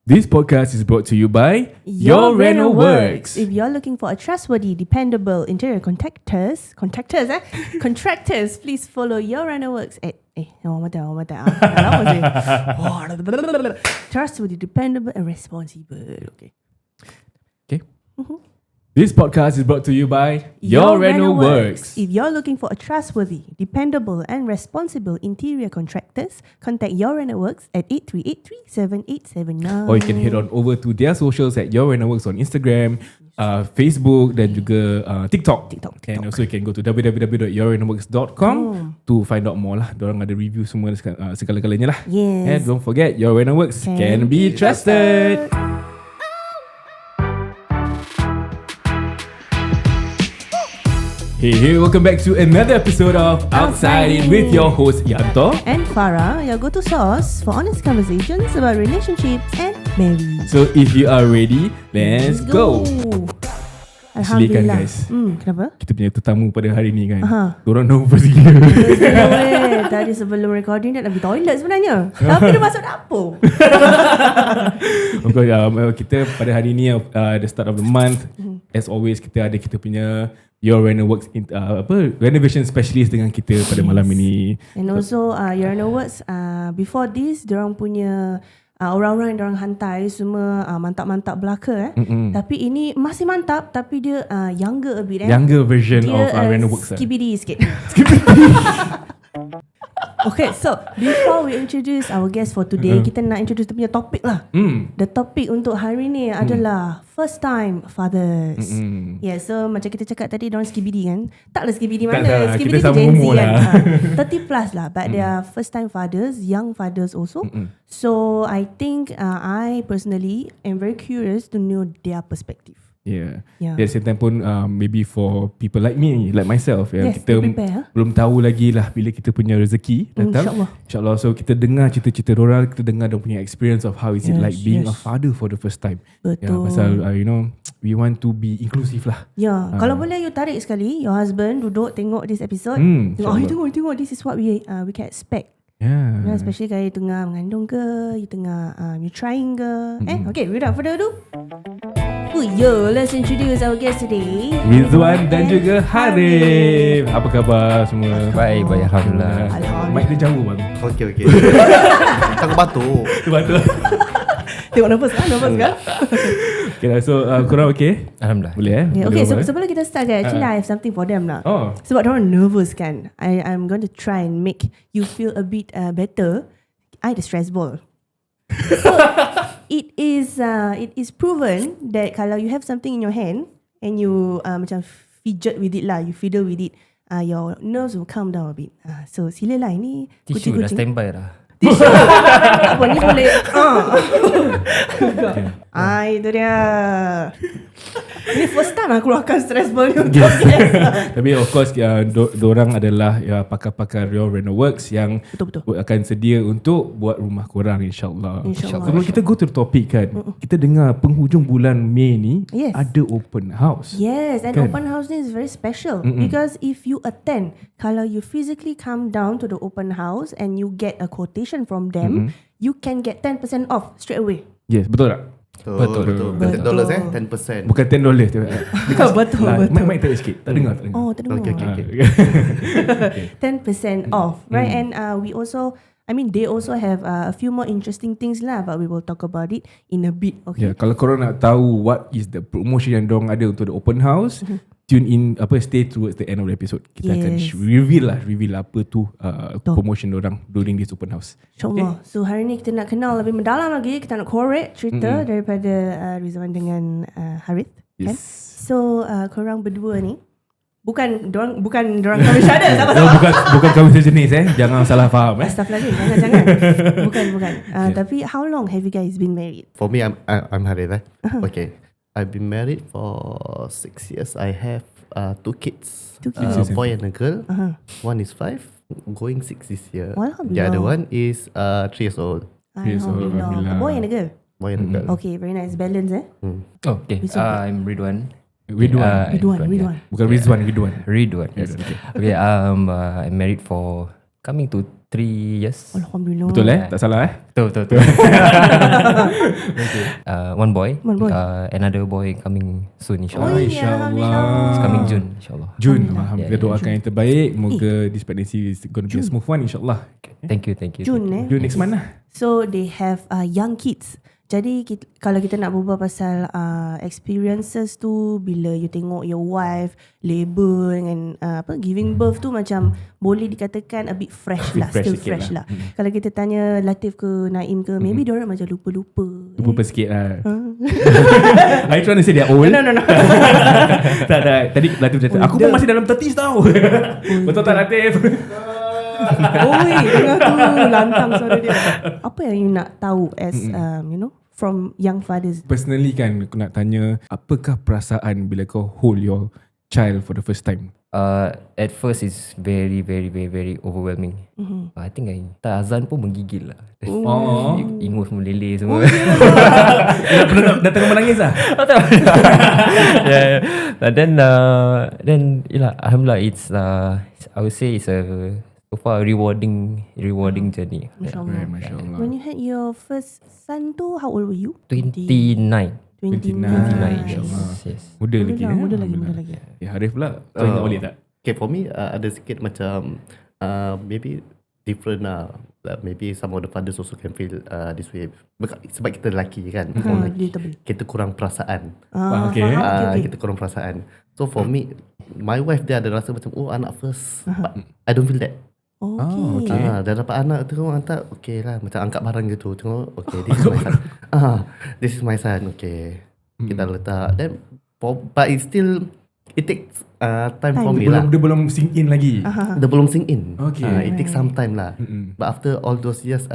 This podcast is brought to you by Your Reno Works. If you're looking for a trustworthy, dependable interior contractors, please follow Your Reno Works at trustworthy, dependable, and responsible. Okay. This podcast is brought to you by Your Reno Works. If you're looking for a trustworthy, dependable, and responsible interior contractors, contact Your Reno Works at 8383-7879. Or you can head on over to their socials at Your Reno Works on Instagram, Facebook dan juga TikTok. And also you can go to www.yourrenoworks.com to find out more lah. Dorang ada review semua segala-galanya lah. Yes. And don't forget, Your Reno Works can be trusted. Hey, welcome back to another episode of Outside In with your host Yanto and Farah, your go-to source for honest conversations about relationships and marriage. So if you are ready, let's go. Alhamdulillah. Guys, kenapa? kita punya tetamu pada hari ni kan, dorang nervous gila. Tadi sebelum recording dia nak pergi toilet sebenarnya, tapi dia masuk dapur. Of course, kita pada hari ni the start of the month, as always kita ada kita punya Your Reno Works renovation specialist dengan kita pada malam ini. And also Your Reno Works before this dorang punya orang-orang yang dorang hantai semua mantap-mantap belaka Tapi ini masih mantap tapi dia younger a bit Younger version dia, of Reno Works. Skibidi sikit. Okay, so before we introduce our guest for today, kita nak introduce dia punya topik lah. The topic untuk hari ni adalah first time fathers. Yeah, so macam kita cakap tadi, dorang skibidi kan? Taklah skibidi mana? Skibidi tu Gen Z kan? 30 plus lah, but they are first time fathers, young fathers also. So I think I personally am very curious to know their perspective. Yeah. At the same time pun maybe for people like me, like myself, kita belum tahu lagi lah bila kita punya rezeki datang. InsyaAllah. So kita dengar cerita-cerita dorang, kita dengar dorang punya experience of how is it like being a father for the first time. Betul. Pasal we want to be inclusive lah. Kalau boleh you tarik sekali your husband duduk tengok this episode. Tengok this is what we can expect. Especially kalau you tengah mengandung ke, you tengah you trying ke. Okay, without further ado, let's introduce our guest today, Ridhuan dan juga Harith. Apa khabar semua? Baik, Alhamdulillah. Mic dia jauh bang. Okay. Takut batuk. Tengok nervous kan? Okay lah, so korang okay? Alhamdulillah. Boleh Okay, sebelum kita start kan, actually I have something for them lah. Sebab diorang nervous kan, I'm going to try and make you feel a bit better. I the stress ball. So it is proven that kalau you have something in your hand and you macam fidget with it lah, you fiddle with it, your nerves will calm down a bit. So silalah, ini tisu dah standby dah. Tisu apa ni boleh itu dia. Ini first time aku keluarkan stress ball ni untuk Tapi of course dorang adalah pakar-pakar Your Reno Works yang betul. Akan sedia untuk buat rumah korang insyaAllah. Sebelum kita go to the topic kan, kita dengar penghujung bulan Mei ni ada open house. Yes, and open house ni is very special because if you attend, kalau you physically come down to the open house and you get a quotation from them, you can get 10% off straight away. Yes, betul tak? Betul. $10. Bukan $10. Betul. Mic tak sikit. Tak dengar. Oh, tak dengar. Okay. 10% off, right? And we also, they also have a few more interesting things lah, but we will talk about it in a bit. Okay. Kalau korang nak tahu what is the promotion yang dorang ada untuk the open house, tune in, stay towards the end of the episode. Kita akan reveal apa tu promotion dorang during this open house. InsyaAllah. So hari ni kita nak kenal lebih mendalam lagi, kita nak korek cerita daripada Ridhuan dengan Harith. Kan? So korang berdua ni bukan dorang kami syada. Bukan kami sejenis jangan salah faham. Astaghfirullahaladzim, jangan. Bukan. Tapi how long have you guys been married? For me, I'm Harith. Okay, I've been married for 6 years. I have 2 kids, a boy and a girl. One is 5, going 6 this year. The other one is 3 years old. Alhamdulillah. A boy and a girl. Boy and a girl. Okay, very nice balance. Okay, I'm Ridhuan. Ridhuan. Bukan Ridhuan, Ridhuan. Yes. Okay, I'm married for coming to 3 years. Alhamdulillah. Betul tak salah Betul. One boy. Another boy coming soon insyaAllah. InsyaAllah. It's coming June insyaAllah. June. Kita doakan yang terbaik. Moga this pregnancy is going to be a smooth one insyaAllah. Thank you. June next month lah. So they have young kids. Jadi kalau kita nak berbual pasal experiences tu, bila you tengok your wife labour dengan giving birth tu, macam boleh dikatakan a bit fresh lah, still fresh lah. Kalau kita tanya Latif ke Naim ke, maybe diorang macam lupa-lupa. Lupa sikit lah. Are you trying to say they're old? No. Tak. Tadi Latif kata, aku pun masih dalam 30s tau. Betul tak Latif? Oi, dengar tu lantang suara dia. Apa yang you nak tahu as from young fathers? Personally kan, aku nak tanya, apakah perasaan bila kau hold your child for the first time? At first it's very overwhelming. I think tak azan pun menggigil lah. Ingus meleleh semua. Dah tengah menangis lah? Yeah. But then alhamdulillah, it's I would say it's a so far rewarding journey. Masya-Allah. Masya-Allah. When you had your first son tu, how old were you? 29. 29. Yes. Muda lagi. Ya, Harith pula, kau ingat balik tak? Okay, for me ada sikit macam maybe different lah. Maybe some of the fathers also can feel this way. Sebab kita lelaki kan, kita kurang perasaan. Okay. Kita kurang perasaan. So for me, my wife dia ada rasa macam anak first, but I don't feel that. Okay. Dah dapat anak tu hantar, okay lah, macam angkat barang gitu. Tengok, okay, this is my son. This is my son. Okay, kita letak. Then, but it takes time for me lah. Dia belum sink in lagi. Dia belum sink in. Okay. It takes some time lah. But after all those years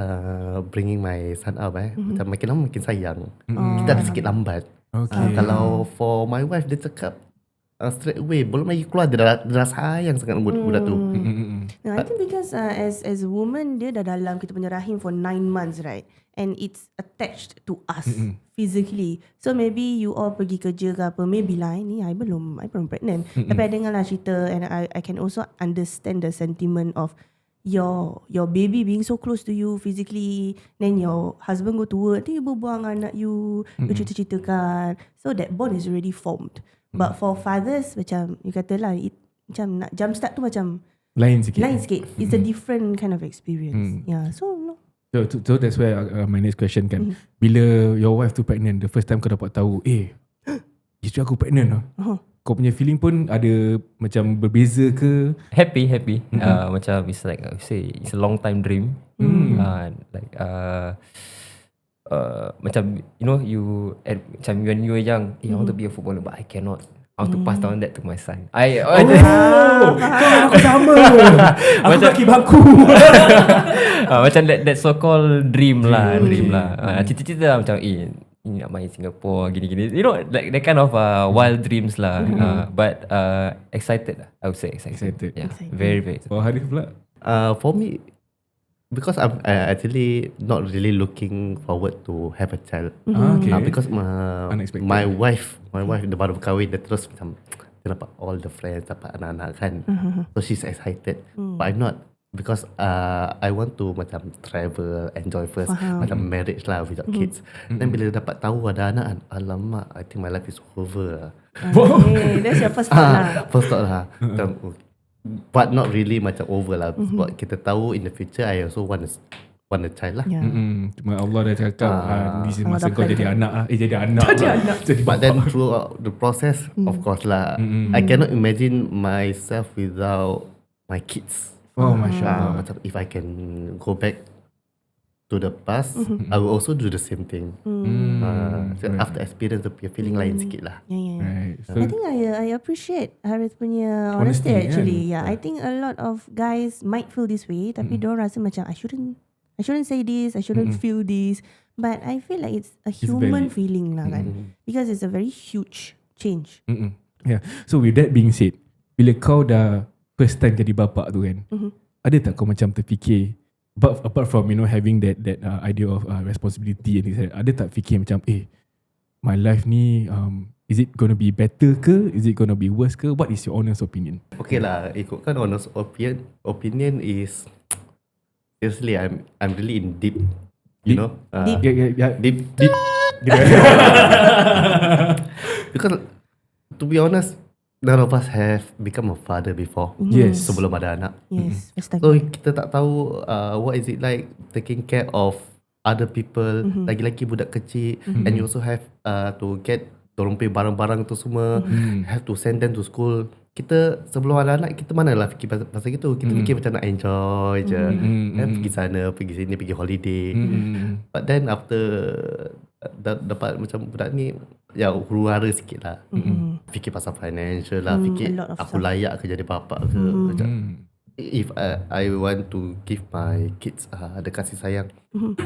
bringing my son up, macam makin lama makin sayang. Kita ada sikit lambat. Okay. Kalau for my wife, dia cakap straight away, belum lagi keluar dia dah sayang sangat budak tu. No, I think because as a woman, dia dah dalam kita punya rahim for 9 months, right? And it's attached to us physically. So maybe you all pergi kerja ke apa, maybe lah ni I belum pregnant. Tapi I dengar lah cerita, and I can also understand the sentiment of your baby being so close to you physically, then your husband go to work, dia berbuang anak you cerita-ceritakan. So that bond is already formed. But for fathers, macam you kata lah, macam nak jump start tu macam lain sikit. It's a different kind of experience. Yeah, so no. So that's where my next question kan. Bila your wife tu pregnant, the first time kau dapat tahu, isteri aku pregnant lah. Kau punya feeling pun ada macam berbeza ke? Happy. Macam it's like I say, it's a long time dream. Macam macam when you were young, I want to be a footballer, but I cannot. I want to pass down that to my son. Aku sama. Aku kaki bangku. Macam that so called dream lah. Cita-cita lah macam ini nak main Singapore gini-gini. You know, like that kind of wild dreams lah. But excited lah. I would say excited. Yeah, very. Oh, Harith pula? For me, because I'm actually not really looking forward to have a child. Okay. Because my wife dia baru berkahwin, dia terus macam dia dapat all the friends, dapat anak-anak kan. So she's excited. But I'm not, because I want to macam travel, enjoy first, macam marriage lah without kids. Then bila dapat tahu ada anak, alamak, I think my life is over. That's your first thought lah. First thought lah. But not really macam over lah. Sebab kita tahu in the future I also want a child lah. Cuma Allah dah cakap di masa kau jadi anak lah. Jadi anak. But then through the process, of course lah, I cannot imagine myself without my kids. Oh, Masya Allah. Macam if I can go back to the past, I will also do the same thing. So after experience, the feeling lain sikit lah. Right. So, I think I appreciate Harith punya honesty actually. I think a lot of guys might feel this way, tapi diorang rasa macam I shouldn't say this, I shouldn't feel this. But I feel like it's a human feeling lah kan, because it's a very huge change. Yeah. So with that being said, bila kau dah first time jadi bapa tu kan, ada tak kau macam terfikir, but apart from having that idea of responsibility and things like that, ada tak fikir macam my life ni is it gonna be better ke, is it gonna be worse ke? What is your honest opinion? Okay lah, ikutkan honest opinion is seriously, I'm really in deep, you Deep. know, Deep. deep. Because to be honest, none of us have become a father before. Yes. Sebelum ada anak. Yes, So kita tak tahu what is it like taking care of other people, lagi-lagi budak kecil, and you also have to get dorang punya barang-barang tu semua, have to send them to school. Kita sebelum ada anak, kita mana lah fikir pasal gitu. Kita fikir macam nak enjoy je, pergi sana, pergi sini, pergi holiday. But then after dapat macam budak ni, ya huru-hara sikit lah. Fikir pasal financial lah, fikir aku layak ke jadi bapa ke. Macam, if I want to give my kids the kasih sayang,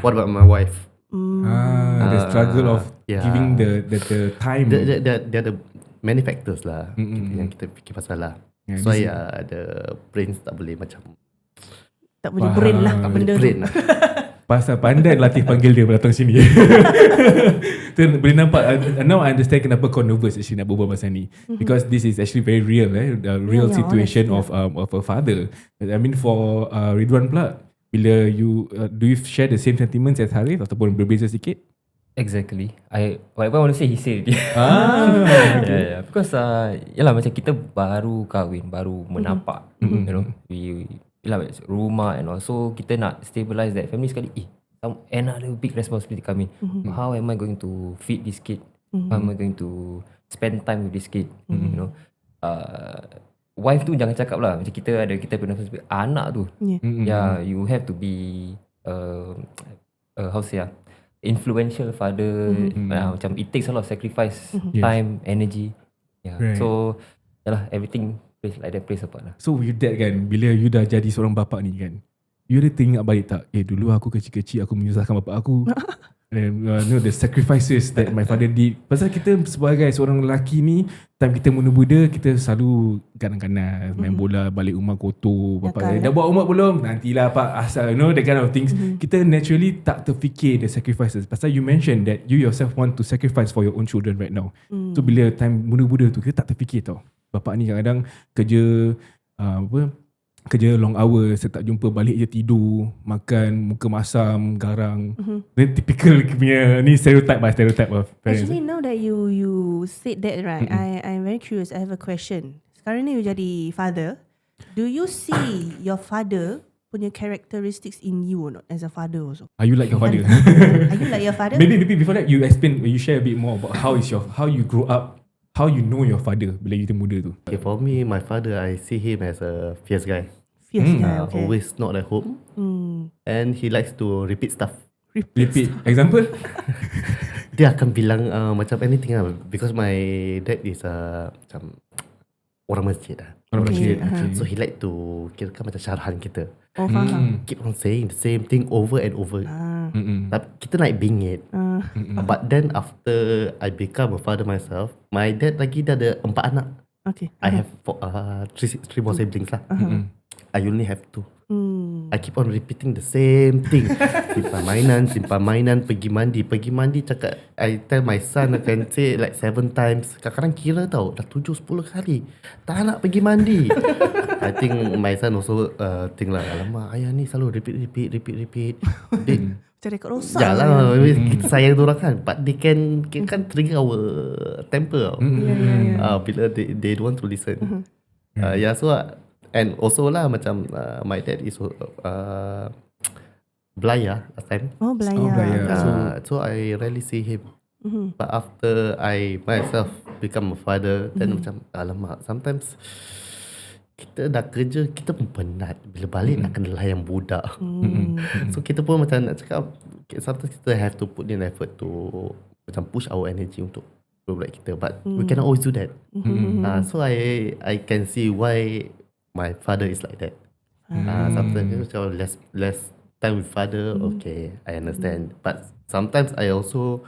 what about my wife? The struggle of giving the time. There are the many factors lah yang kita fikir pasal lah. So the brains tak boleh macam tak boleh brain lah benda tu. Pasal pandai Latif panggil dia datang sini. Tu boleh nampak. Now I understand kenapa kau nervous actually nak berbual pasal ni. Because this is actually very real, the real situation of a father. I mean for Ridhuan pula, bila you do you share the same sentiments as Harith ataupun berbeza sikit? Exactly. Whatever I want to say, he said it. Yeah. Because yalah macam kita baru kahwin, baru menampak, you know, rumah and also kita nak stabilize that family sekali. Another big responsibility coming. How am I going to feed this kid? How am I going to spend time with this kid? You know, wife tu jangan cakap lah. Macam kita punya responsibility. Anak tu, you have to be how to say influential father. Macam it takes a lot of sacrifice, time, energy. Right. So yalah, everything plays a part lah. So with that kan, bila you dah jadi seorang bapa ni kan, you ada teringat balik tak, dulu aku kecil-kecil aku menyusahkan bapa aku. And the sacrifices that my father did. Pasal kita sebagai seorang lelaki ni, time kita muda-muda, kita selalu kanan-kanan main bola, balik rumah kotor. Bapa dah buat homework belum? Nantilah pak, asal, you know, that kind of things. Kita naturally tak terfikir the sacrifices. Pasal you mentioned that you yourself want to sacrifice for your own children right now. So bila time muda-muda tu, kita tak terfikir tau. Bapa ni kadang-kadang kerja kerja long hours, saya tak jumpa, balik je tidur, makan, muka masam, garang. Then typical punya ni stereotype of parents. Actually now that you said that right, I'm very curious. I have a question. Sekarang ni you jadi father. Do you see your father punya characteristics in you or not as a father also? Are you like your father? Are you like your father? Maybe before that you explain, you share a bit more about how you grow up, how you know your father bila you muda tu. Okay, for me, my father, I see him as a fierce guy. Okay. Always not at home. And he likes to repeat stuff. Repeat. Example? Dia akan bilang macam anything lah. Because my dad is macam orang masjid lah. Orang masjid. Okay. So he like to kirakan macam syarahan kita. Keep on saying the same thing over and over. Tapi kita naik bingit. But then after I become a father myself, my dad lagi dah ada 4 anak. Okay. I have 3 more siblings lah. I only have 2. I keep on repeating the same thing. Simpan mainan, pergi mandi cakap. I tell my son, I can say like 7 times. Kadang-kadang kira tau, dah 7-10 kali tak nak pergi mandi. I think my son also think lah, alamak ayah ni selalu repeat. Macam rekod rosak. Yalah, kita sayang dorang kan, but they can trigger our temper. Bila they don't want to listen. So and also lah macam my dad is Belaya last time. Belaya. So I rarely see him. But after I myself become a father, then macam alamak, sometimes kita dah kerja, kita pun penat. Bila balik nak kena layan budak. So kita pun macam nak cakap, sometimes kita have to put in effort to macam push our energy untuk budak kita. But we cannot always do that. So I can see why my father is like that. Sometimes less time with father, okay, I understand. But sometimes I also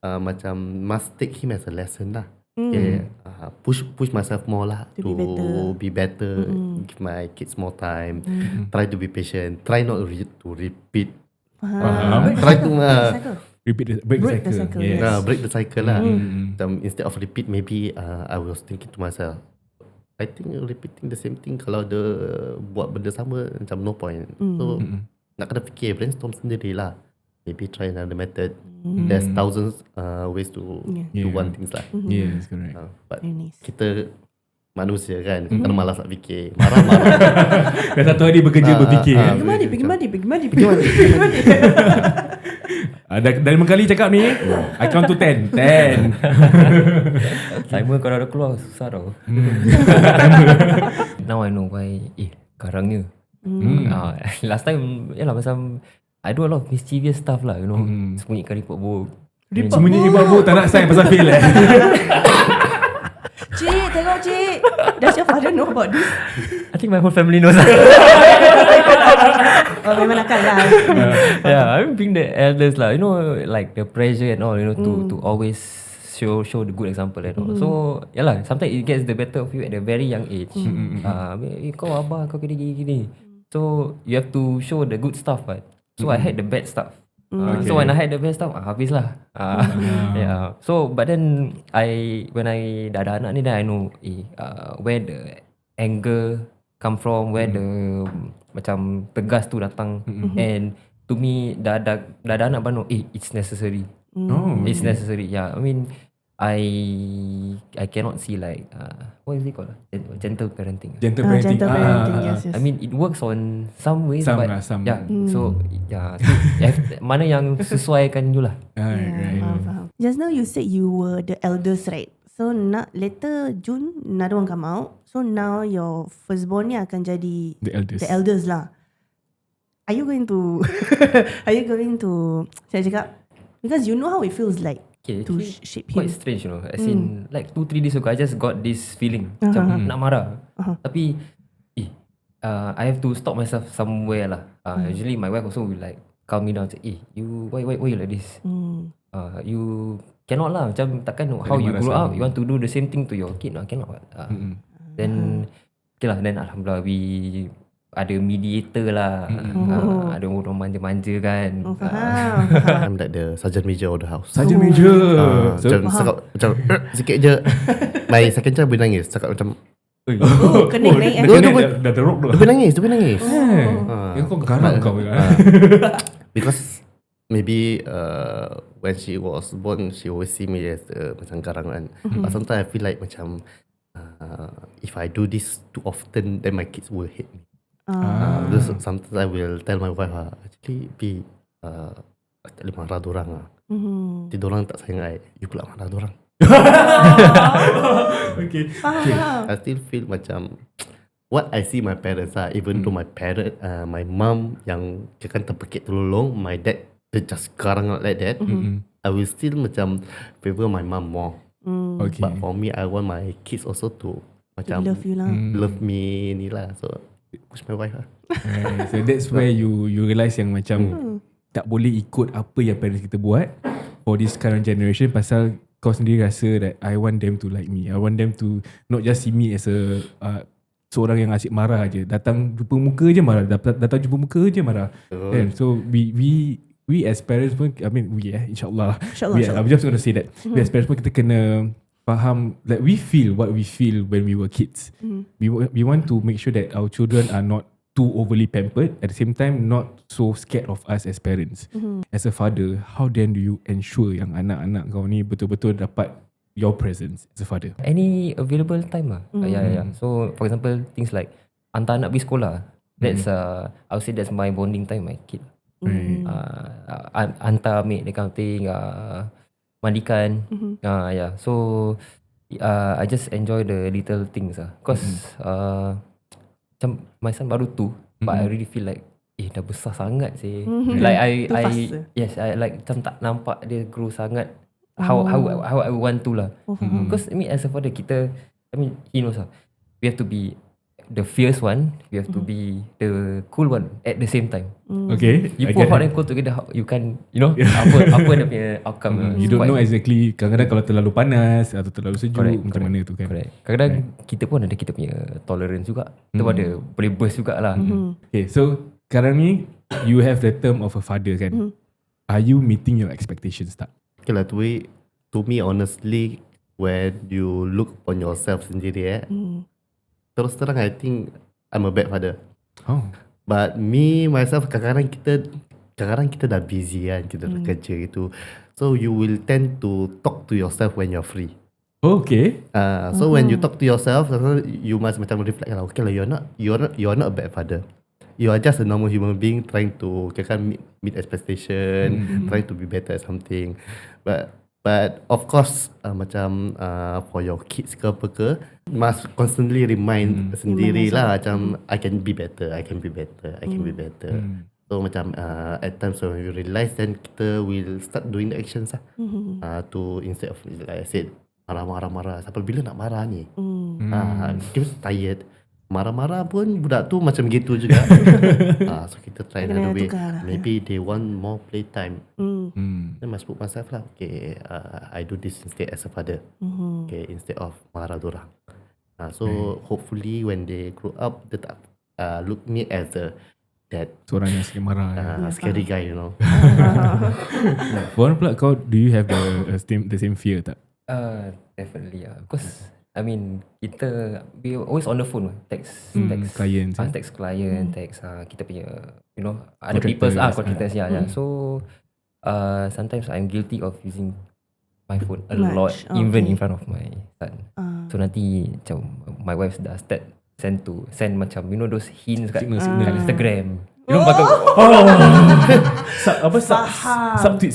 macam must take him as a lesson lah. Okay, push myself more lah to be better, give my kids more time, try to be patient, try not to repeat. Try to break the cycle. Break the cycle lah. Instead of repeat, maybe I was thinking to myself, I think repeating the same thing kalau dia buat benda sama macam no point. So nak kena fikir, brainstorm sendiri lah. Maybe try another method. There's thousands ways to do one things lah. Yes, correct. But kita manusia kan, kadang malas nak fikir. Marah-marah. Dah satu hari bekerja berfikir. Pergi mandi. Dah 5 kali cakap ni. I count to 10. Timer kalau dah keluar susah tau. Now I know why karangnya. Last time macam I do a lot of mischievous stuff lah, you know. Sembunyikan report book. Sembunyi report tak nak sign pasal fail Cik, tengok cik. Does your father know about this? I think my whole family knows. Oh, memang nakal lah. Yeah, I'm being the elders lah. You know, like the pressure and all, you know, to always show the good example and all. So, lah, sometimes it gets the better of you at a very young age. Kau abah, kau gini. So, you have to show the good stuff, right? So, I had the bad stuff. So when I had the best stuff, habis lah. Yeah. So but then when I dah ada anak ni, then I know where the anger come from, where the macam tegas tu datang. And to me dah ada anak baru, it's necessary. It's necessary. Yeah. I mean I cannot see like what is it called? Gentle parenting. Gentle parenting. Yes. I mean it works on some ways, some but some. yeah. So yeah, mana yang sesuaikan you lah. Right. Faham. Just now you said you were the eldest, right? So later June another one come out. So now your firstborn ni akan jadi the eldest lah. Are you going to saya cakap, because you know how it feels like. Okay, to shape him. Quite strange, you know. As in, like 2-3 days ago, I just got this feeling macam nak marah. Tapi, I have to stop myself somewhere lah. Usually, my wife also will like calm me down. Say, why you like this? You cannot lah. Macam takkan how you grow up, you want to do the same thing to your kid. No, cannot. Then, okay lah. Then Alhamdulillah, we ada mediator lah. Ada orang manja-manja kan. I'm like the sergeant major of the house. Sergeant major. Macam sikit je. My second child boleh nangis. Cakap macam Kening naik. Dah teruk tu. Dia boleh nangis. Yang kau garang kau. Because maybe when she was born, she always see me as macam garang kan. But sometimes I feel like macam if I do this too often, then my kids will hate me. Sometimes I will tell my wife actually tak boleh marah dorang Nanti dorang tak sayang I, you pula marah dorang. Okay. I still feel macam what I see my parents even though my parent my mom yang dia kan terpekik terlolong, my dad dia just garang like that, I will still macam favor my mom more. Okay. But for me, I want my kids also to macam love you lah. Love me ni lah. So push my wife lah. So that's where you realise yang macam tak boleh ikut apa yang parents kita buat for this current generation, pasal kau sendiri rasa that I want them to like me. I want them to not just see me as a seorang yang asyik marah je. Datang jumpa muka je marah. Datang jumpa muka je marah. And so we as parents pun, I mean insyaAllah. I'm just going to say that we as parents pun kita kena faham that we feel what we feel when we were kids. We want to make sure that our children are not too overly pampered, at the same time not so scared of us as parents. As a father, how then do you ensure yang anak-anak kau ni betul-betul dapat your presence as a father? Any available time lah. Yeah. So for example, things like hantar anak pergi sekolah, that's I would say that's my bonding time with my kid. Hantar ambil that kind of thing, mandikan. Yeah. So I just enjoy the little things because macam my son baru 2, but I really feel like dah besar sangat sih. Like I like macam tak nampak dia grow sangat how I want to lah. Because I mean as a father kita, I mean he knows we have to be the fierce one, we have to be the cool one at the same time. Okay. You put hot and cold together, you can, you know, apa dia punya outcome. You don't know exactly, kadang-kadang kalau terlalu panas atau terlalu sejuk, macam mana tu kan. Kadang-kadang kita pun ada kita punya tolerance juga. Kita pun ada boleh burst jugalah. Okay, so sekarang ni you have the term of a father kan. Are you meeting your expectations tak? Okay lah, to me honestly, when you look on yourself sendiri terus terang I think I'm a bad father. Oh. But me myself kadang-kadang kita dah busy kan, kita dah kerja gitu. So you will tend to talk to yourself when you're free. Okay. So when you talk to yourself, you must macam reflect lah. Okay lah, you're not a bad father. You are just a normal human being trying to meet expectation, trying to be better at something. But of course macam for your kids ke apa ke, must constantly remind sendiri lah macam I can be better. So macam at times when we realise, then kita will start doing the actions lah. To instead of like I said marah. Sampai bila nak marah ni? Kita tired. Marah-marah pun budak tu macam gitu juga. So kita try another way. Maybe they want more playtime. Then must put myself lah. Okay, I do this instead as a father. Okay, instead of marah dorang. So hopefully when they grow up, they tak look me as that seorang yang sikit marah. Scary guy, you know. Warren pula, kau do you have the same fear tak? Definitely because I mean we always on the phone, text clients, text client, text kita punya other people's contractors so sometimes I'm guilty of using my phone a lot, even in front of my son. So nanti macam my wife dah start send macam those hints kat Instagram. Subtweet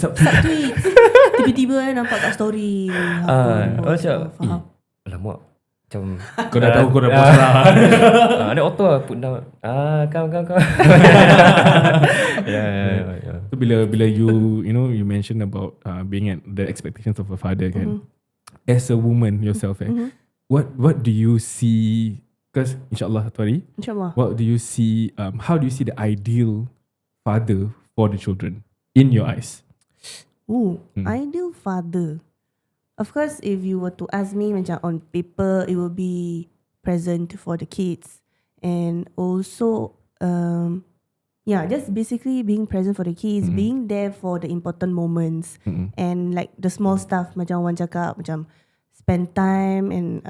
tiba-tiba nampak kat story macam alamak, macam kau dah tahu kau dah post lah. Ada auto put down kau So bila you mention about being at the expectations of a father kan, as a woman yourself what do you see? Because insyaAllah what do you see, how do you see the ideal father for the children in your eyes? Ideal father. Of course, if you were to ask me macam on paper, it will be present for the kids. And also, just basically being present for the kids, being there for the important moments. And like the small stuff, macam orang cakap, macam spend time and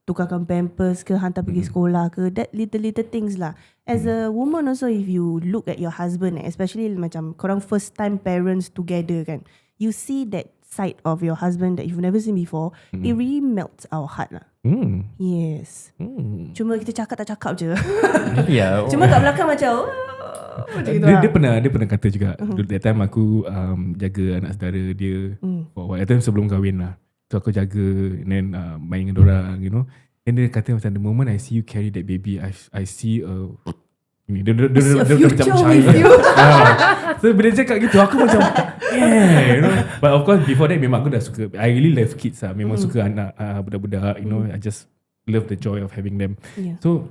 tukarkan pampers ke, hantar pergi sekolah ke, that little things lah. As a woman also, if you look at your husband, especially macam korang first time parents together kan, you see that side of your husband that you've never seen before, it really melts our heart lah. Yes. Cuma kita cakap tak cakap je. Cuma kat belakang macam dia pernah kata juga, that time aku jaga anak saudara dia for a while, that time sebelum kahwin lah. So aku jaga and then main dengan dorang, and dia kata macam the moment I see you carry that baby, I see dia macam child. So bila dia cakap gitu, aku macam But of course before that memang aku dah suka, I really love kids lah. Memang suka anak budak-budak, I just love the joy of having them. So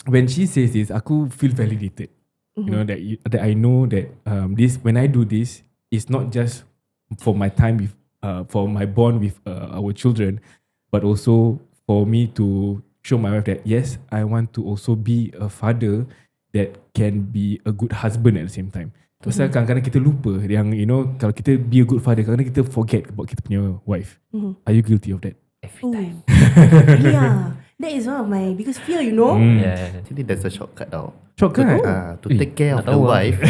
when she says this, aku feel validated. That I know that this, when I do this, it's not just for my time with for my bond with our children, but also for me to show my wife that yes, I want to also be a father that can be a good husband at the same time. Pasal kadang-kadang kita lupa yang kalau kita be a good father, kadang-kadang kita forget about kita punya wife. Are you guilty of that? Every time. Yeah, that is one of my biggest fear, Actually that's a shortcut tau. Shortcut? To take care of the wife,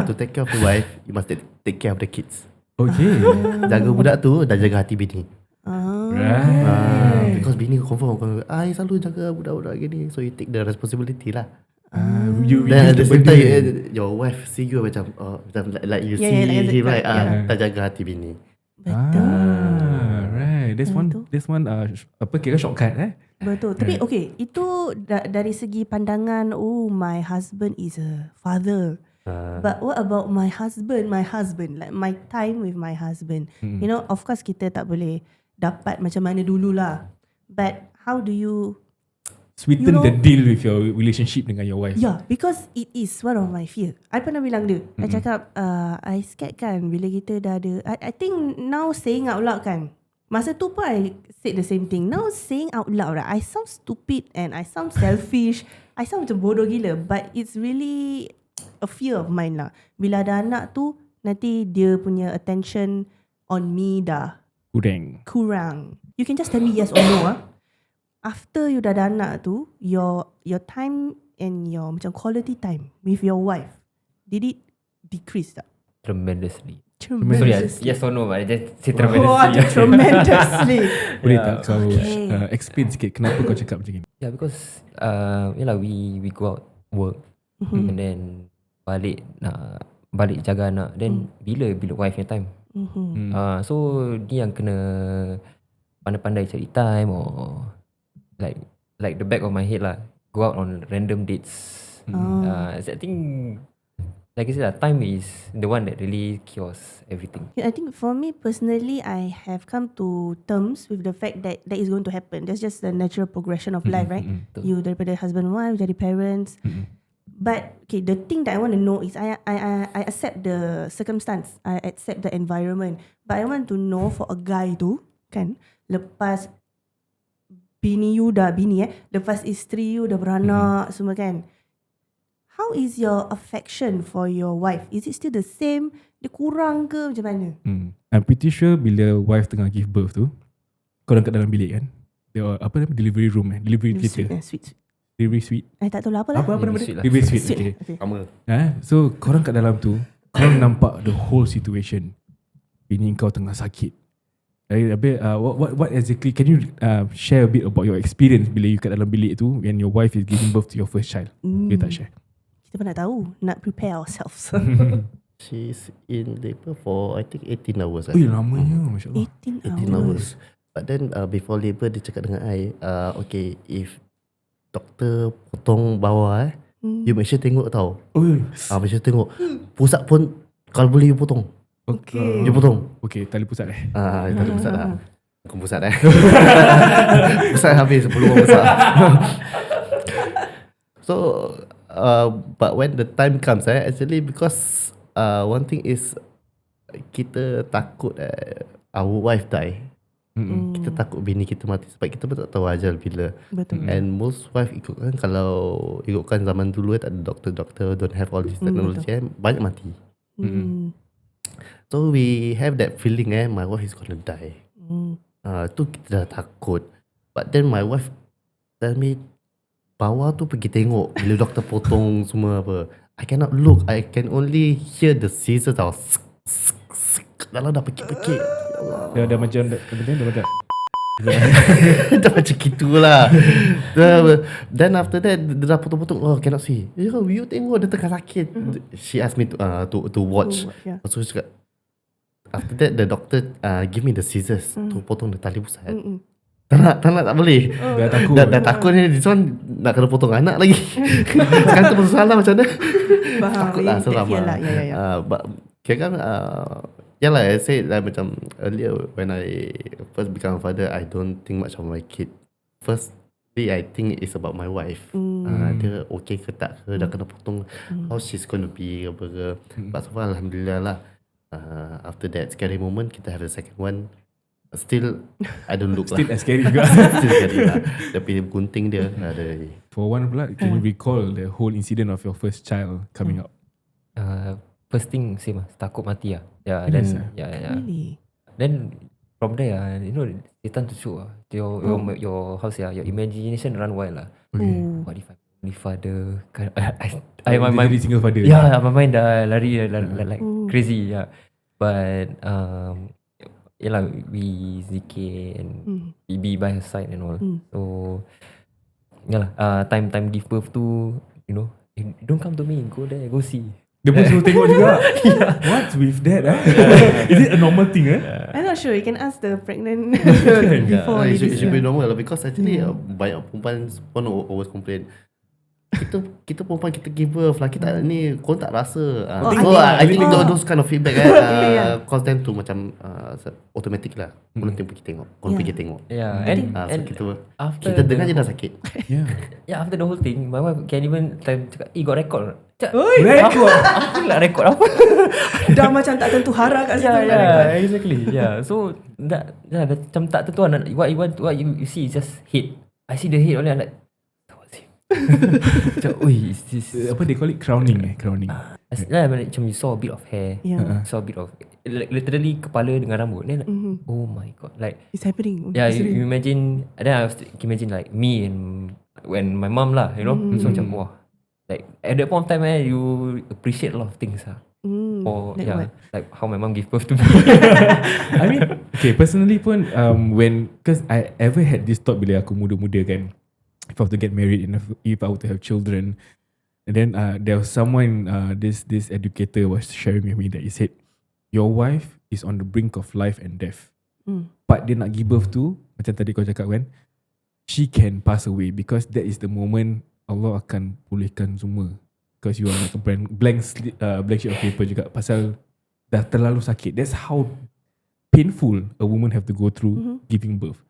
to take care of the wife, you must take care of the kids. Okay. Jaga budak tu dah jaga hati bini. Right. Because bini confirm I selalu jaga budak-budak gini, so you take the responsibility lah. Then at the same time your wife see you macam like you see him right, tak jaga hati bini. Right. This one apa kira shortcut Betul. Tapi okay, itu dari segi pandangan my husband is a father. But what about my husband, like my time with my husband? Of course kita tak boleh dapat macam mana dululah. But how do you sweeten the deal with your relationship dengan your wife? Yeah, because it is one of my fear. I pernah bilang dia, I cakap I scared kan bila kita dah ada, I think now saying out loud kan, masa tu pun I said the same thing. Now saying out loud, right, I sound stupid and I sound selfish, I sound macam bodoh gila, but it's really a fear of mine lah. Bila ada anak tu, nanti dia punya attention on me dah kurang. You can just tell me yes or no after you dah ada anak tu, your time and your macam quality time with your wife, did it decrease tak? Tremendously. Tremendously. Sorry, yes or no, but I just say Oh, tremendously. tremendously. Boleh tak kau explain sikit kenapa kau cakap macam ni? Yeah, because we go out work and then balik jaga anak, then bila wife punya time. So dia yang kena pandai-pandai cari time, or like the back of my head lah, go out on random dates. I think, like I said, time is the one that really cures everything. I think for me personally, I have come to terms with the fact that that is going to happen. That's just the natural progression of life, right? You daripada husband wife jadi parents. But okay, the thing that I want to know is I accept the circumstance, I accept the environment, but I want to know for a guy tu kan, lepas lepas isteri you dah beranak semua kan, how is your affection for your wife? Is it still the same? Dia kurang ke macam mana? I'm pretty sure bila wife tengah give birth tu, korang kat dalam bilik kan, dia apa nama, delivery room delivery theater, Sweet. delivery suite, Tak tahu lah apa lah. apa nama Suite dia, lah. delivery suite. Sweet. Okay. Okay. So korang kat dalam tu, korang nampak the whole situation. Bini kau tengah sakit. What exactly, can you share a bit about your experience bila you kat dalam bilik tu when your wife is giving birth to your first child? Boleh tak share? Kita pun nak tahu, nak prepare ourselves. She's in labor for I think 18 hours. Ui, lamanya, Masya Allah. 18 hours. But then before labor dia cakap dengan I, okay, if doktor potong bawah you make sure tengok tau. Make sure tengok. Pusat pun kalau boleh you potong. Okay. You potong. Okay, tali pusat Tali pusat lah. Bukan pusat pusat habis 10 orang pusat. So but when the time comes actually, because one thing is kita takut our wife die. Kita takut bini kita mati sebab kita pun tak tahu ajal bila. Betul. And most wife ikutkan, kalau ikutkan zaman dulu tak ada doktor, don't have all this technology, banyak mati. So we have that feeling my wife is gonna die. Tu kita dah takut. But then my wife tell me, bawah tu pergi tengok bila doktor potong semua apa. I cannot look, I can only hear the scissors tau. Dalam dah pekik-pekik. Dia dah macam dah Dah macam gitulah. Then after that dia dah potong-potong. Oh, cannot see. You tengok dia tengah sakit. She asked me to watch. So she cakap, after that the doctor give me the scissors to potong the tali pusat. Tak nak tak boleh. Dah takut. Dah takut ni, this one nak kena potong anak lagi. Sekarang tu masalah macam mana. Takutlah seram lah. Kira kan yalah, I said macam earlier when I first become a father, I don't think much of my kid. Firstly, I think it's about my wife. Dia okay ke tak ke, dah kena potong, how she's going to be apa ke. But so far alhamdulillah lah. After that scary moment, kita have a second one. Still I don't look still lah. scary juga. Still scary lah. Tapi gunting dia ada. For one pula, can you recall the whole incident of your first child coming out? First thing same lah, takut mati lah. Then Really? Then from there Satan to show your house your imagination run wild lah. What if I'm only father? I my mind single father. Yeah, my mind dah lari like crazy. Yeah, but yalah, we zikir and be by her side and all. So yalah, time give birth tu, don't come to me, go there, go see. Dia pun suruh tengok juga. What's with that? Is it a normal thing? I'm not sure. You can ask the pregnant before. It should be normal lah, because actually banyak perempuan pun always complain. Kita perempuan, kita give birth lah, kita ni korang tak rasa. I think those kind of feedback cause them to macam automatic lah. Korang pergi tengok. Yeah, and so after kita dengar je dah sakit. Yeah, after the whole thing, my wife can even cakap, got record. Record? Apa lah record apa? Dah macam tak tentu hara kat situ. Yeah, exactly. Yeah, so macam tak tentu lah. What you see is just head. I see the head only, I'm like, macam, is this Apa they call it? Crowning. Crowning. Macam you saw a bit of hair, saw a bit of like literally kepala dengan rambut. Then like, oh my god, like it's happening. yeah, you imagine. Then I was imagine like me and when my mom lah, you know. So macam wah, like at that point of time, you appreciate a lot of things or like how my mom gave birth to me. I mean, okay, personally pun because I ever had this thought bila aku muda-muda kan, if I were to get married and if I were to have children, and then there was someone, this educator was sharing with me that he said, your wife is on the brink of life and death. But dia nak give birth to, macam tadi kau cakap kan, she can pass away because that is the moment Allah akan pulihkan semua. Because you are like a blank sheet of paper juga pasal dah terlalu sakit. That's how painful a woman have to go through giving birth.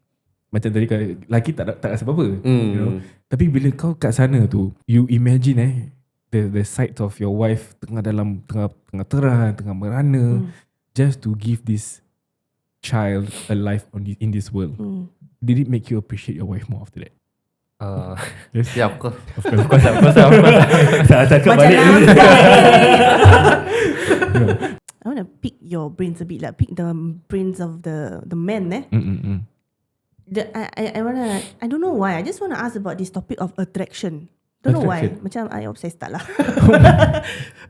Macam tadi lelaki tak rasa apa-apa, you know. Tapi bila kau kat sana tu, you imagine the sight of your wife tengah terang, tengah merana, just to give this child a life in this world. Did it make you appreciate your wife more after that? Yes. Yeah, of course. Of course. Tak cakap balik. I want to pick your brains a bit, like pick the brains of the men. I don't know why. I just want to ask about this topic of attraction. Don't know why. Macam I obsessed tak lah.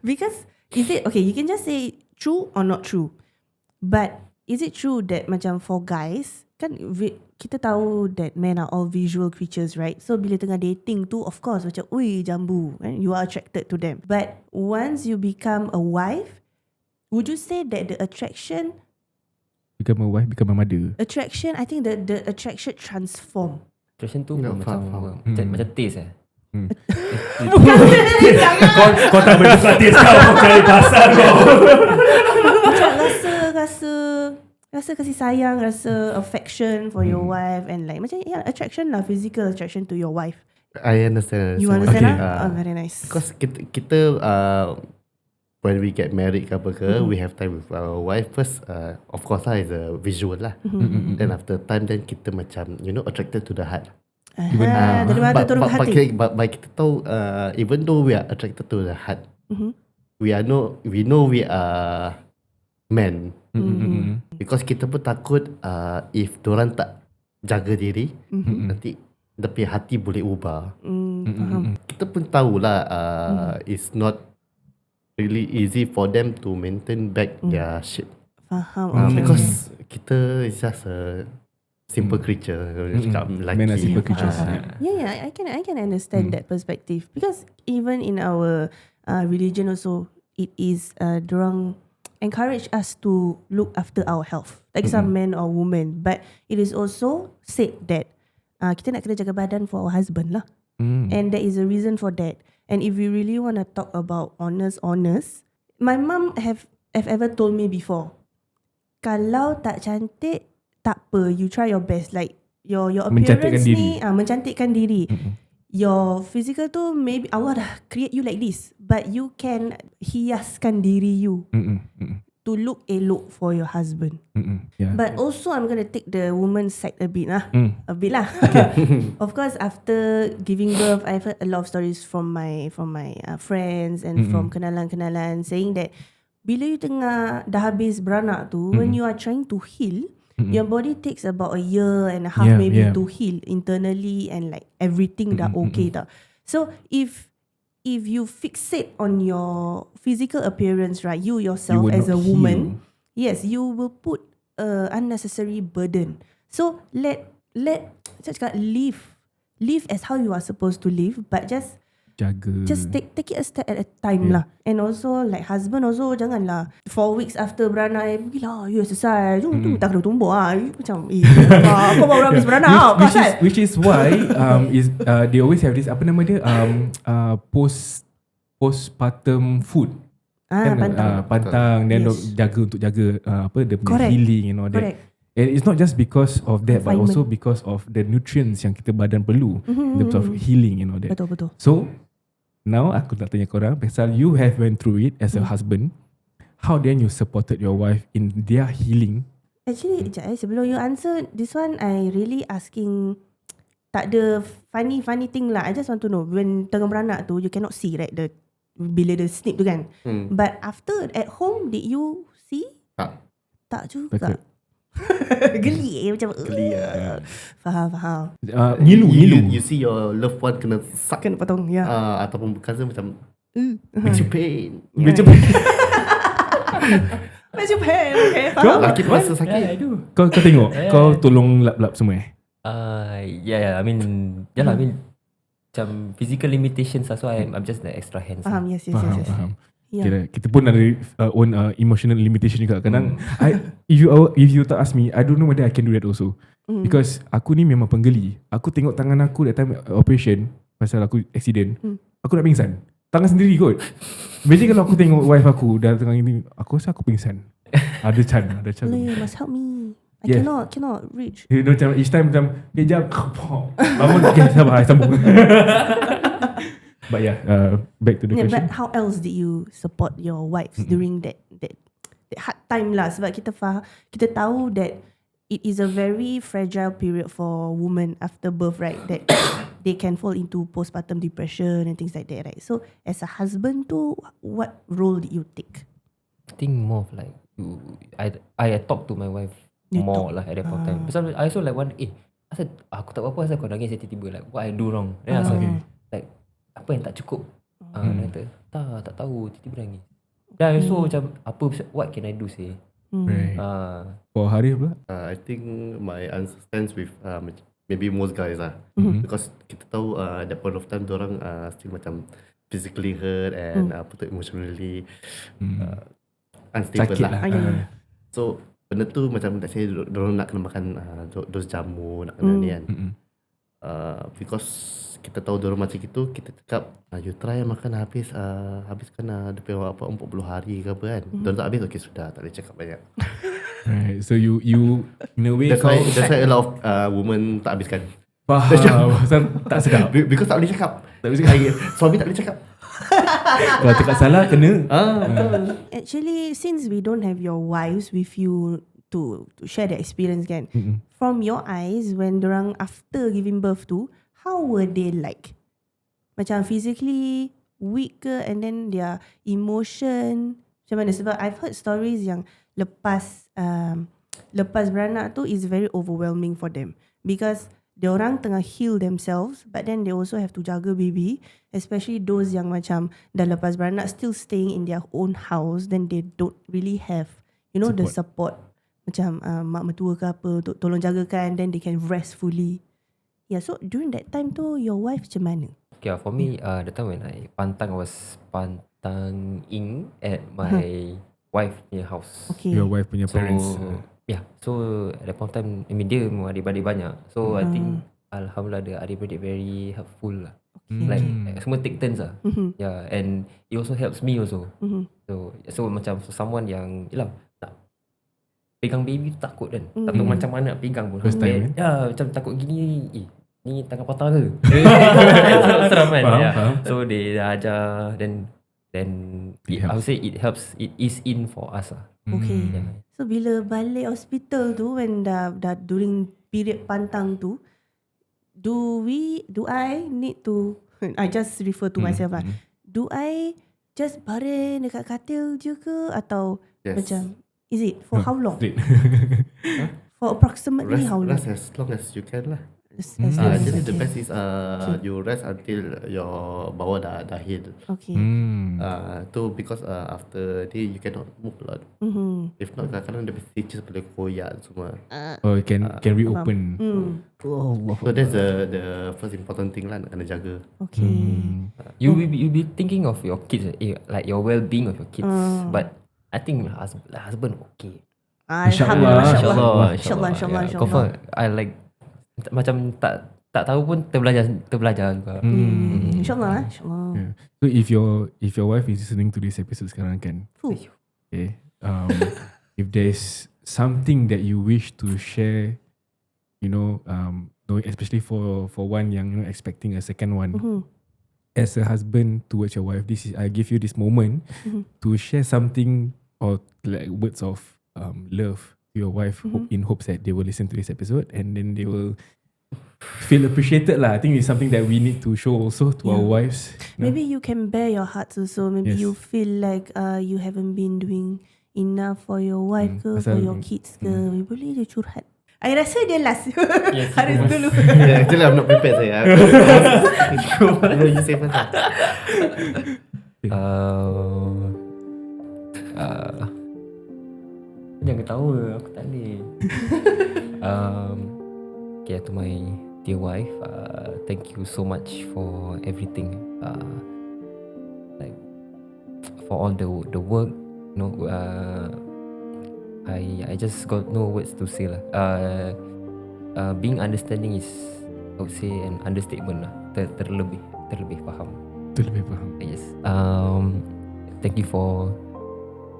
Because is it okay? You can just say true or not true. But is it true that macam for guys kan kita tahu that men are all visual creatures, right? So bila tengah dating tu, of course macam ui jambu, and you are attracted to them. But once you become a wife, would you say that the attraction become a wife, become a mother? Attraction, I think the attraction transform. Attraction tu macam taste Kau tak boleh buka taste kau cari pasal kau. Macam rasa kasih sayang, rasa affection for your wife, and like macam attraction lah, physical attraction to your wife. I understand. You understand? Very nice. Because kita when we get married ke apa ke, we have time with our wife first. Of course lah, is a visual lah. Then after time, then kita macam attracted to the heart. Dari mata turun ke hati. But kita tahu, even though we are attracted to the heart, we know we are men. Because kita pun takut if dorang tak jaga diri, nanti tapi hati boleh ubah. Kita pun tahulah it's not really easy for them to maintain back their shit. Faham. Because kita is just a simple creature. Men are simple creatures. Yeah, I can understand that perspective. Because even in our religion also, it is dorang encourage us to look after our health, like some men or women. But it is also said that kita nak kena jaga badan for our husband lah. And there is a reason for that. And if we really want to talk about honest, my mom have ever told me before, kalau tak cantik, tak apa, you try your best. Like your appearance ni mencantikkan diri. Your physical tu, maybe Allah dah create you like this, but you can hiaskan diri you to look elok for your husband. But also I'm going to take the woman's side a bit lah. Of course, after giving birth, I've heard a lot of stories from my friends and from kenalan-kenalan saying that bila you dah habis beranak tu, when you are trying to heal, your body takes about a year and a half maybe to heal internally, and like everything dah okay dah. So if you fixate on your physical appearance, right, you yourself as a woman, yes, you will put unnecessary burden. So let live as how you are supposed to live, but just take it a step at a time lah. And also like husband also, janganlah 4 weeks after beranak pergilah you exercise, tu tak kena tumbuk macam kau baru habis beranak which is why they always have this apa nama dia postpartum food, pantang, then jaga dia punya healing and all that. And it's not just because of that, but also because of the nutrients yang kita badan perlu in terms of healing and all that. Betul. So now aku nak tanya korang, pasal you have went through it as a husband, how then you supported your wife in their healing? Actually, sebelum you answer this one, I really asking, tak ada funny thing lah. I just want to know, when tengah beranak tu, you cannot see, right, the bila dia snip tu kan. But after at home, did you see? Tak juga. Geli macam Geli Faham. Ngilu. You see your loved one kena suck, Kena potong, ya. ataupun cousin macam makes you pain. Macam Makes you pain, okay, faham. Laki terasa sakit. kau tengok, kau tolong lap-lap semua I mean, I mean macam physical limitations lah, so I'm just the extra hands. Faham, yes. Faham. Yeah. Kira, kita pun ada own emotional limitation juga. Kadang if you tak ask me, I don't know whether I can do that also. Because aku ni memang penggeli. Aku tengok tangan aku that time operation pasal aku accident, aku nak pingsan. Tangan sendiri kot. Imagine kalau aku tengok wife aku dah tengah ini, aku rasa aku pingsan. Ada Chan. Boleh, must help me. I cannot reach. You know, macam each time macam kejap bangun, okay, sabar, sambung. But yeah, back to the question. But how else did you support your wives during that hard time lah? Sebab kita tahu that it is a very fragile period for women after birth, right? That they can fall into postpartum depression and things like that, right? So as a husband tu, what role did you take? I think more of like I talk to my wife more lah at that point of time. Pasal I also like one, asal aku tak apa-apa, asal kau nangis tiba-tiba, like what I do wrong. Then asal like apa yang tak cukup? Dia kata tak tahu, tiba-tiba nangis. Dan so macam what can I do say? Right. For Harith pula? I think my answer stands with maybe most guys lah. Because kita tahu at that point of time dorang still macam physically hurt and emotionally unstable sakit lah. So benda tu macam tak saya dorang nak kena makan dos jamu, nak kena ni kan. Because kita tahu dorang macam gitu, kita cakap you try makan habiskan dia punya 40 hari ke apa kan. Dorang tak habis, okay sudah, tak boleh cakap banyak. Right. So you in a way That's why a lot of women tak habiskan. Faham. Tak sedap. Because tak boleh cakap. Suami tak boleh cakap. Kalau cakap salah kena. Actually, since we don't have your wives with you to share their experience kan, from your eyes when dorang after giving birth tu, how were they like? Macam physically weak ke, and then their emotion macam mana? Sebab I've heard stories yang lepas beranak tu is very overwhelming for them because diorang tengah heal themselves, but then they also have to jaga baby, especially those yang macam dah lepas beranak still staying in their own house, then they don't really have the support macam mak mertua ke apa untuk tolong jagakan, then they can rest fully. Yeah, so during that time tu your wife macam mana? Okay, for me the time when I was pantanging at my wife punya house. Okay. Your wife punya parents. So at that point of time, I mean dia adik-beradik banyak. So I think alhamdulillah the adik-beradik very helpful lah. Like semua take turns lah. Yeah, and it also helps me also. So macam someone yang tak pegang baby tu takut kan. Tak tahu macam mana nak pegang pun. First time, macam takut gini. Ni tangan patah ke? Seram kan. Faham. So they dah ajar, then I would say it helps. It is in for us lah. Okay. So bila balik hospital tu, when dah during period pantang tu, do I need to, I just refer to myself lah, do I just baring dekat katil je ke, atau macam is it for how long? For approximately how long? Rest as long as you can lah. Actually the best is you rest until your bawah dah heal. Okay. Because after day you cannot move a lot. If not kadang-kadang the stitches boleh koyak semua. Can reopen. So that's the first important thing lah, nak kena jaga. Okay. You be thinking of your kids, like your well-being of your kids. But I think husband okay. Alhamdulillah. Inshallah. Confirm. I like macam tak tahu pun terbelajar juga. InsyaAllah. So if your wife is listening to this episode sekarang kan, okay, if there's something that you wish to share, especially for one yang expecting a second one, as a husband towards your wife, I give you this moment to share something or like words of love to your wife, in hopes that they will listen to this episode and then they will feel appreciated lah. I think it's something that we need to show also to our wives. Maybe you can bear your hearts also. Maybe you feel like you haven't been doing enough for your wife ke, for your kids ke. Boleh je curhat. I rasa dia last. Harith dulu. Actually I'm not prepared saya. No, you say first. Jangan ketawa, aku tak boleh. Okay, to my dear wife, thank you so much for everything. Like for all the work, you know. I just got no words to say lah. Being understanding is, I would say, an understatement lah. Terlebih faham. Terlebih faham. Yes. Thank you for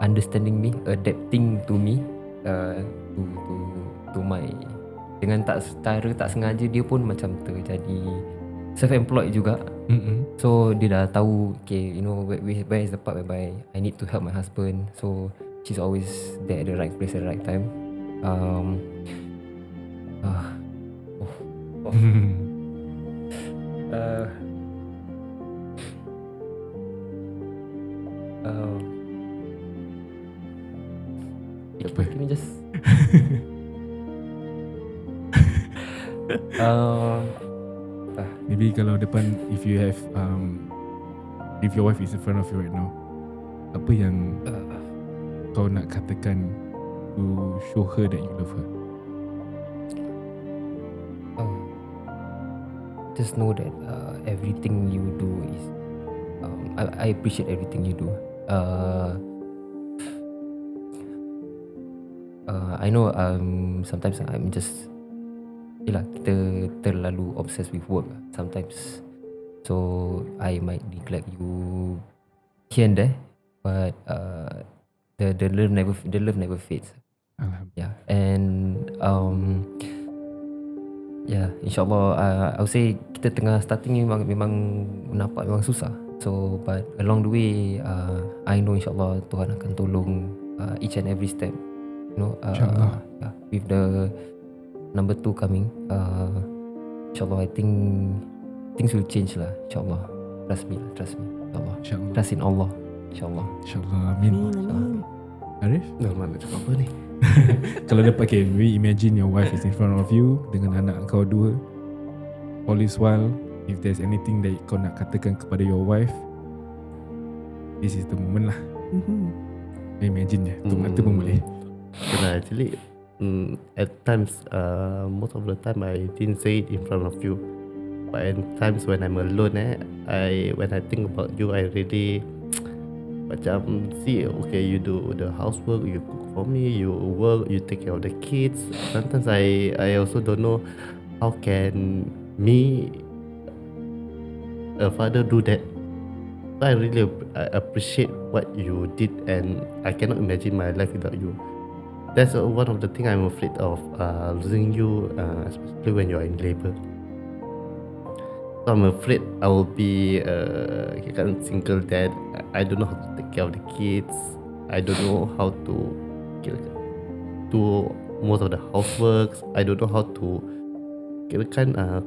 understanding me, adapting to me, to my, dengan tak sengaja dia pun macam terjadi self-employed juga. So dia dah tahu, okay, you know, where is the part whereby I need to help my husband. So she's always there at the right place at the right time. Can you just maybe kalau depan, if you have if your wife is in front of you right now, apa yang kau nak katakan to show her that you love her? Just know that everything you do is I appreciate everything you do. I know sometimes I'm just, yelah, kita terlalu obsessed with work sometimes, so I might neglect you here and there, but the love never fades. Yeah, and yeah, insyaAllah, I would say kita tengah starting ni memang nampak memang susah. So but along the way, I know insyaAllah Tuhan akan tolong each and every step. You know, yeah, with the number 2 coming, insyaAllah I think things will change lah. InsyaAllah, trust me. InsyaAllah, trust in Allah. InsyaAllah. Amin. Harith? Dah mana cakap apa ni? Kalau dapat, okay, maybe imagine your wife is in front of you dengan anak kau 2. All this while, if there's anything that kau nak katakan kepada your wife, this is the moment lah. Imagine je, tu mata pun boleh. Actually, at times, most of the time I didn't say it in front of you. But at times when I'm alone, when I think about you, I really macam see, okay, you do the housework, you cook for me, you work, you take care of the kids. Sometimes I also don't know how can me, a father, do that. So I really appreciate what you did, and I cannot imagine my life without you. That's one of the things I'm afraid of, losing you, especially when you're in labor. So I'm afraid I will be a single dad. I don't know how to take care of the kids. I don't know how to do most of the houseworks. I don't know how to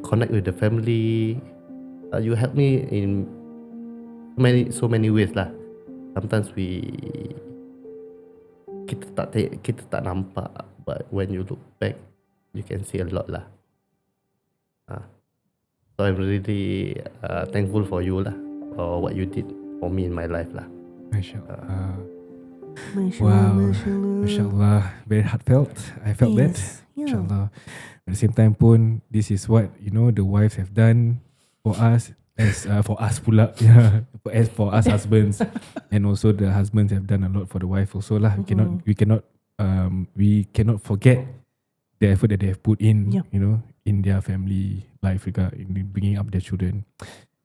connect with the family. You help me in so many ways lah. Sometimes kita tak nampak, but when you look back, you can see a lot lah. So I'm really thankful for you lah, for what you did for me in my life lah. MashaAllah. Wow, MashaAllah, very heartfelt. I felt that. MashaAllah. At the same time pun, this is what, you know, the wives have done for us, as for us pula, yeah, as for us husbands, and also the husbands have done a lot for the wife also lah. We cannot forget the effort that they have put in, you know, in their family life, in bringing up their children.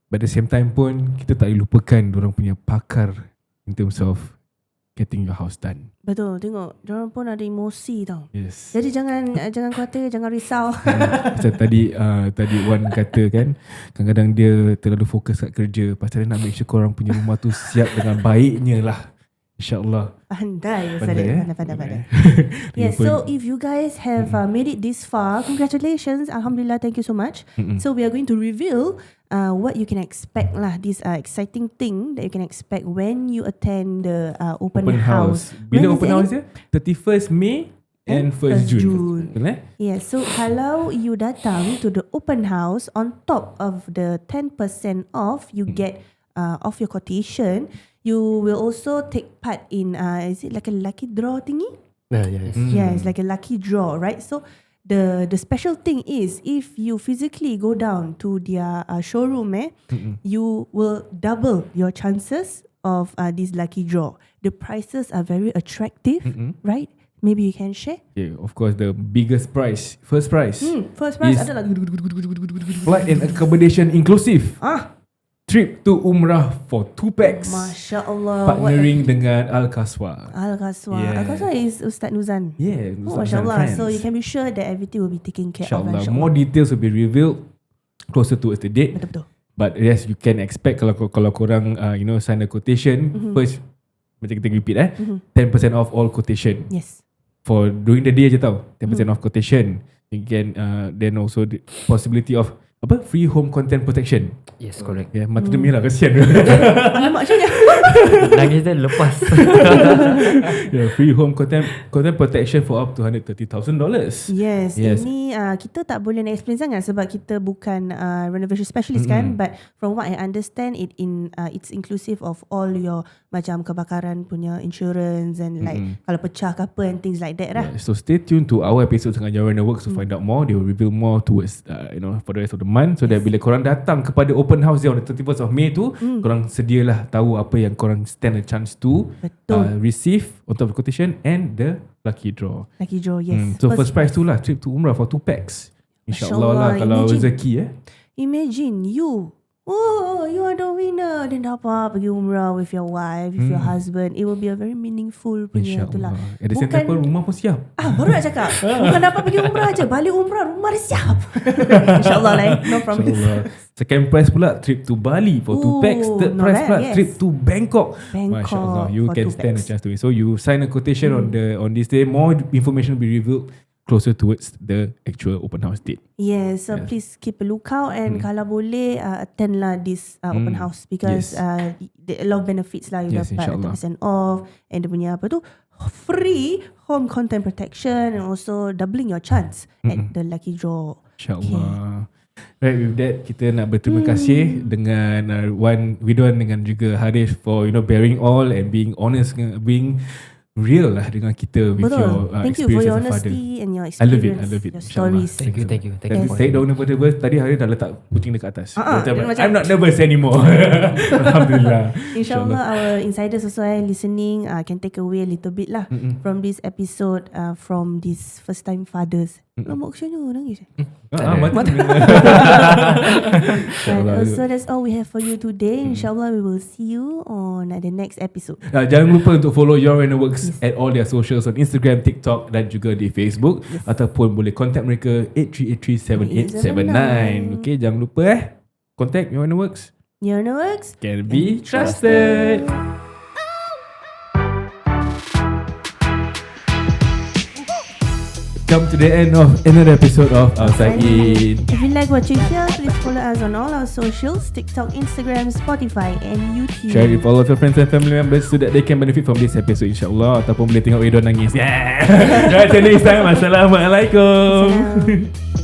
But at the same time pun, kita tak boleh lupakan dorang punya pakar in terms of getting your house done. Betul, tengok dorang pun ada emosi tau. Yes. Jadi jangan khawatir, jangan risau. Macam tadi Wan kata kan, kadang-kadang dia terlalu fokus kat kerja, pasal dia nak make sure korang punya rumah tu siap dengan baiknya lah. InsyaAllah. Pandai. Yeah, so if you guys have made it this far, congratulations. Alhamdulillah, thank you so much. So we are going to reveal what you can expect lah. This exciting thing that you can expect when you attend the open house. Bila open house dia? 31st May and 1st June. Yeah, so kalau you datang to the open house, on top of the 10% off you get off your quotation, you will also take part in is it like a lucky draw thingy? Yes. Yeah, it's like a lucky draw, right? So the special thing is, if you physically go down to their showroom, you will double your chances of this lucky draw. The prices are very attractive, right? Maybe you can share. Yeah, of course, the biggest prize, first prize. First prize is adalah flight and accommodation inclusive. Trip to Umrah for 2 packs. Masya Allah. Partnering dengan Al-Kaswa. Yeah. Al-Kaswa is Ustaz Nuzan. Yeah, Masya Allah. So you can be sure that everything will be taken care of. InsyaAllah. More details will be revealed closer towards the date. Betul-betul. But yes, you can expect kalau korang sign a quotation, first, macam kita repeat 10% off all quotation. Yes. For during the day je tau, 10% off quotation. You can then also the possibility of free home content protection. Yes, correct. Yeah, mata dia merah, kasihan. Alamak, macam mana? Nangis dia lepas. Yeah, free home content protection for up to $130,000. Yes. Ini kita tak boleh nak explain sangat sebab kita bukan renovation specialist kan. But from what I understand, it's inclusive of all your macam kebakaran punya insurance and like kalau pecah ke apa and things like that lah. Yeah, so stay tuned to our episode dengan YOUR RENO WORKS to find out more. They will reveal more towards for the rest of the month, so that bila korang datang kepada open house dia on the 31st of May tu, korang sedialah tahu apa yang korang stand a chance to receive on top of the quotation and the lucky draw. Lucky draw, yes. So first prize tu lah, trip to Umrah for 2 packs. InsyaAllah lah kalau rezeki Imagine you are the winner, then dapat pergi umrah with your wife, with your husband. It will be a very meaningful punya tu lah. At the same time pun rumah pun siap. Baru nak cakap, bukan dapat pergi umrah je, balik umrah rumah dah siap. InsyaAllah lah, no promise. Second prize pula, trip to Bali for 2 packs. Third prize pula, trip to Bangkok. MasyaAllah, you can stand a chance to it. So you sign a quotation on this day. More information will be revealed closer towards the actual open house date. Yes, so please keep a lookout and kalau boleh attend lah this open house because a lot of benefits lah. You dapat 10% off and dia punya free home content protection and also doubling your chance at the lucky draw. InsyaAllah. Right, with that kita nak berterima kasih dengan Ridhuan dengan juga Harith for bearing all and being honest, being real lah dengan kita with your thank you for your honesty and your experience. I love it. Your stories. Thank you. Take down the nervous. Tadi hari dah letak kucing dekat atas. I'm not nervous anymore. Alhamdulillah. InsyaAllah our insiders also listening can take away a little bit lah from this episode, from these first time fathers. Lama kesiannya nangis. Mati. So that's all we have for you today. InsyaAllah we will see you on the next episode. Jangan lupa untuk follow YOUR RENO WORKS at all their socials on Instagram, TikTok dan juga di Facebook, ataupun boleh contact mereka 83837879. Okay, jangan lupa contact YOUR RENO WORKS. YOUR RENO WORKS can be trusted. Come to the end of another episode of Outside In. If you like what you hear, please follow us on all our socials, TikTok, Instagram, Spotify and YouTube. Share it with all of your friends and family members so that they can benefit from this episode, insyaAllah. Ataupun boleh tengok Ridhuan nangis. Right, till next time. Assalamualaikum.